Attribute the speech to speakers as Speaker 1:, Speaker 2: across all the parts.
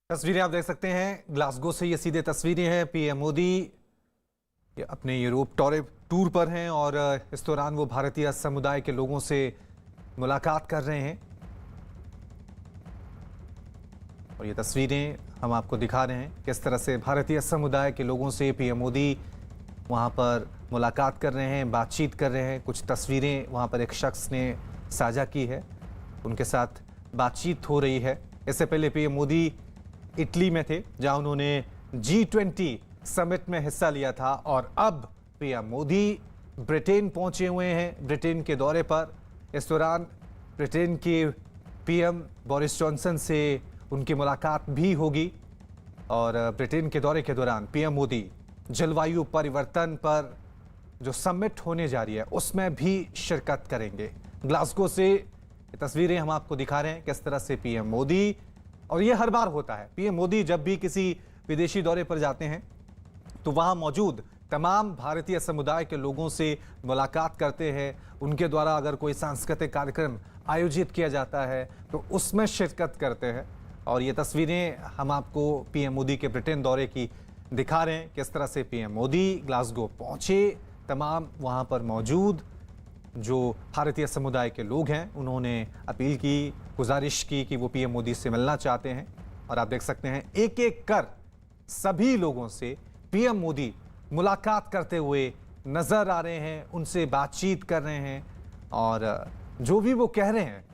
Speaker 1: तस्वीरें आप देख सकते हैं ग्लासगो से। ये सीधे तस्वीरें हैं। पीएम मोदी अपने यूरोप टूर पर हैं और इस दौरान वो भारतीय समुदाय के लोगों से मुलाकात कर रहे हैं। और ये तस्वीरें हम आपको दिखा रहे हैं किस तरह से भारतीय समुदाय के लोगों से पीएम मोदी वहां पर मुलाकात कर रहे हैं, बातचीत कर रहे हैं। कुछ तस्वीरें वहां पर एक शख्स ने साझा की है, उनके साथ बातचीत हो रही है। इससे पहले पीएम मोदी इटली में थे, जहां उन्होंने G20 समिट में हिस्सा लिया था। और अब पीएम मोदी ब्रिटेन पहुंचे हुए हैं, ब्रिटेन के दौरे पर। इस दौरान ब्रिटेन के पीएम बोरिस जॉनसन से उनकी मुलाकात भी होगी। और ब्रिटेन के दौरे के दौरान पीएम मोदी जलवायु परिवर्तन पर जो समिट होने जा रही है उसमें भी शिरकत करेंगे। ग्लासगो से ये तस्वीरें हम आपको दिखा रहे हैं किस तरह से पीएम मोदी, और ये हर बार होता है, पीएम मोदी जब भी किसी विदेशी दौरे पर जाते हैं तो वहां मौजूद तमाम भारतीय समुदाय के लोगों से मुलाकात करते हैं। उनके द्वारा अगर कोई सांस्कृतिक कार्यक्रम आयोजित किया जाता है तो उसमें शिरकत करते हैं। और ये तस्वीरें हम आपको पीएम मोदी के ब्रिटेन दौरे की दिखा रहे हैं किस तरह से पीएम मोदी ग्लासगो पहुंचे। तमाम वहां पर मौजूद जो भारतीय समुदाय के लोग हैं उन्होंने अपील की, गुजारिश की कि वो पीएम मोदी से मिलना चाहते हैं। और आप देख सकते हैं एक एक कर सभी लोगों से पीएम मोदी मुलाकात करते हुए नजर आ रहे हैं, उनसे बातचीत कर रहे हैं। और जो भी वो कह रहे हैं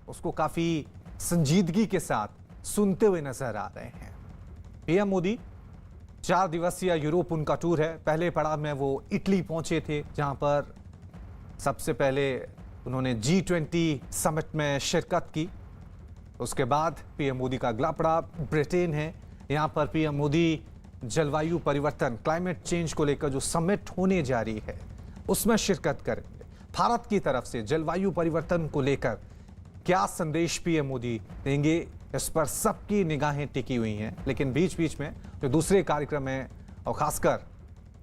Speaker 1: उसको काफी संजीदगी के साथ सुनते हुए नजर आ रहे हैं। पीएम मोदी 4 दिवसीय यूरोप उनका टूर है। पहले पड़ाव में वो इटली पहुंचे थे, जहां पर सबसे पहले उन्होंने G20 समिट में शिरकत की। उसके बाद पीएम मोदी का अगला पड़ाव ब्रिटेन है। यहां पर पीएम मोदी जलवायु परिवर्तन, क्लाइमेट चेंज को लेकर जो समिट होने जा रही है उसमें शिरकत करेंगे। भारत की तरफ से जलवायु परिवर्तन को लेकर क्या संदेश पीएम मोदी देंगे, इस पर सबकी निगाहें टिकी हुई हैं। लेकिन बीच बीच में जो दूसरे कार्यक्रम हैं और खासकर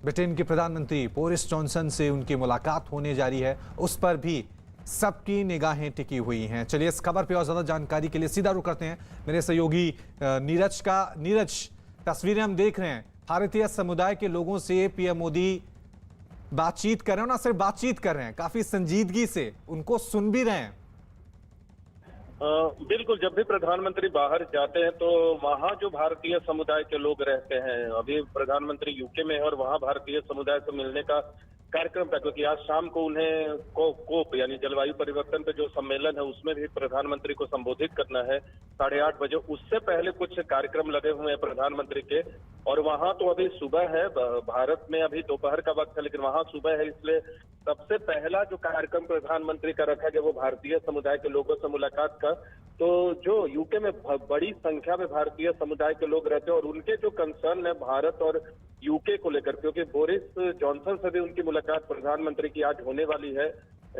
Speaker 1: ब्रिटेन के प्रधानमंत्री बोरिस जॉनसन से उनकी मुलाकात होने जा रही है, उस पर भी सबकी निगाहें टिकी हुई हैं। चलिए इस खबर पे और ज्यादा जानकारी के लिए सीधा रुख करते हैं मेरे सहयोगी नीरज का। नीरज, तस्वीरें हम देख रहे हैं, भारतीय समुदाय के लोगों से पीएम मोदी बातचीत कर रहे हैं, ना सिर्फ बातचीत कर रहे हैं, काफी संजीदगी से उनको सुन भी रहे हैं।
Speaker 2: बिल्कुल, जब भी प्रधानमंत्री बाहर जाते हैं तो वहाँ जो भारतीय समुदाय के लोग रहते हैं, अभी प्रधानमंत्री यूके में है और वहाँ भारतीय समुदाय से मिलने का कार्यक्रम था, क्योंकि आज शाम को उन्हें कोप यानी जलवायु परिवर्तन पे जो सम्मेलन है उसमें भी प्रधानमंत्री को संबोधित करना है 8:30 बजे। उससे पहले कुछ कार्यक्रम लगे हुए हैं प्रधानमंत्री के, और वहाँ तो अभी सुबह है, भारत में अभी दोपहर का वक्त है लेकिन वहाँ सुबह है, इसलिए सबसे पहला जो कार्यक्रम प्रधानमंत्री का रखा गया वो भारतीय समुदाय के लोगों से मुलाकात का। तो जो यूके में बड़ी संख्या में भारतीय समुदाय के लोग रहते हैं और उनके जो कंसर्न है भारत और यूके को लेकर, क्योंकि बोरिस जॉनसन से भी उनकी मुलाकात प्रधानमंत्री की आज होने वाली है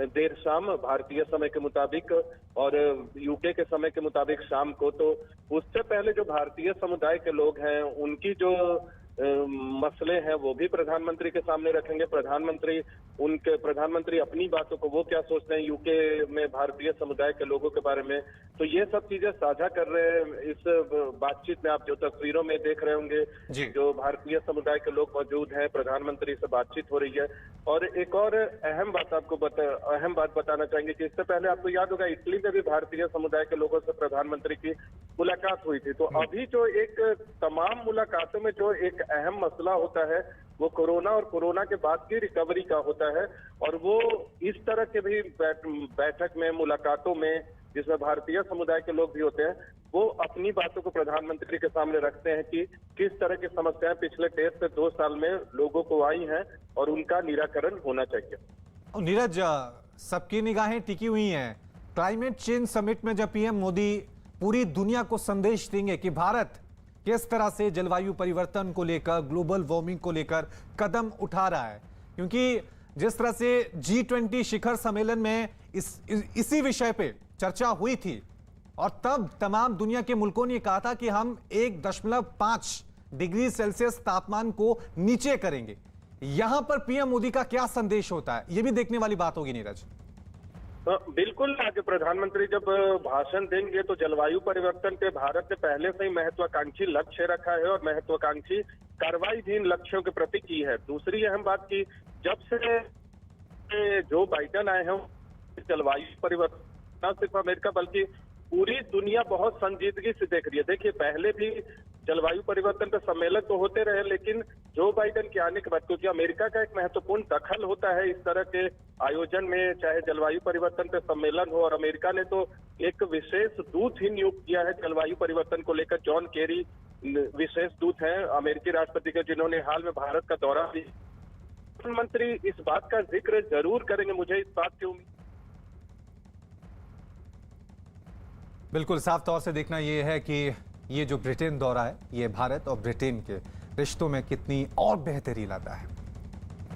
Speaker 2: देर शाम भारतीय समय के मुताबिक और यूके के समय के मुताबिक शाम को। तो उससे पहले जो भारतीय समुदाय के लोग हैं उनकी जो मसले हैं वो भी प्रधानमंत्री के सामने रखेंगे। प्रधानमंत्री अपनी बातों को, वो क्या सोचते हैं यूके में भारतीय समुदाय के लोगों के बारे में, तो ये सब चीजें साझा कर रहे हैं इस बातचीत में। आप जो तस्वीरों में देख रहे होंगे, जो भारतीय समुदाय के लोग मौजूद हैं, प्रधानमंत्री से बातचीत हो रही है। और एक और अहम बात बताना चाहेंगे कि इससे पहले आपको याद होगा इटली में भी भारतीय समुदाय के लोगों से प्रधानमंत्री की मुलाकात हुई थी। तो अभी जो एक तमाम मुलाकातों में जो एक अहम मसला होता है वो कोरोना और कोरोना के बाद की रिकवरी का होता है। और वो इस तरह के भी बैठक में, मुलाकातों में, जिसमें भारतीय समुदाय के लोग भी होते हैं, वो अपनी बातों को प्रधानमंत्री के सामने रखते हैं कि किस तरह की समस्याएं पिछले 1.5 से 2 साल में लोगों को आई हैं और उनका निराकरण होना चाहिए।
Speaker 1: नीरज, सबकी निगाहें टिकी हुई हैं क्लाइमेट चेंज समिट में, जब पीएम मोदी पूरी दुनिया को संदेश देंगे कि भारत किस तरह से जलवायु परिवर्तन को लेकर, ग्लोबल वार्मिंग को लेकर कदम उठा रहा है। क्योंकि जिस तरह से G20 शिखर सम्मेलन में इसी विषय पे चर्चा हुई थी और तब तमाम दुनिया के मुल्कों ने कहा था कि हम 1.5 डिग्री सेल्सियस तापमान को नीचे करेंगे। यहां पर पीएम मोदी का क्या संदेश होता है, यह भी देखने वाली बात होगी नीरज।
Speaker 2: बिल्कुल आगे प्रधानमंत्री जब भाषण देंगे तो जलवायु परिवर्तन पे भारत ने पहले से ही महत्वाकांक्षी लक्ष्य रखा है और महत्वाकांक्षी कार्रवाई भी इन लक्ष्यों के प्रति की है। दूसरी अहम बात की जब से जो बाइडेन आए हैं जलवायु परिवर्तन न सिर्फ अमेरिका बल्कि पूरी दुनिया बहुत संजीदगी से देख रही है। देखिए पहले भी जलवायु परिवर्तन पे सम्मेलन तो होते रहे, लेकिन जो बाइडेन के आने के बाद, क्योंकि अमेरिका का एक महत्वपूर्ण दखल होता है इस तरह के आयोजन में, चाहे जलवायु परिवर्तन पे सम्मेलन हो, और अमेरिका ने तो एक विशेष दूत ही नियुक्त किया है जलवायु परिवर्तन को लेकर। जॉन केरी विशेष दूत हैं अमेरिकी राष्ट्रपति के, जिन्होंने हाल में भारत का दौरा किया। प्रधानमंत्री इस बात का जिक्र जरूर करेंगे, मुझे इस बात की उम्मीद।
Speaker 1: बिल्कुल साफ तौर से देखना ये है कि ये जो ब्रिटेन दौरा है ये भारत और ब्रिटेन के रिश्तों में कितनी और बेहतरी लाता है।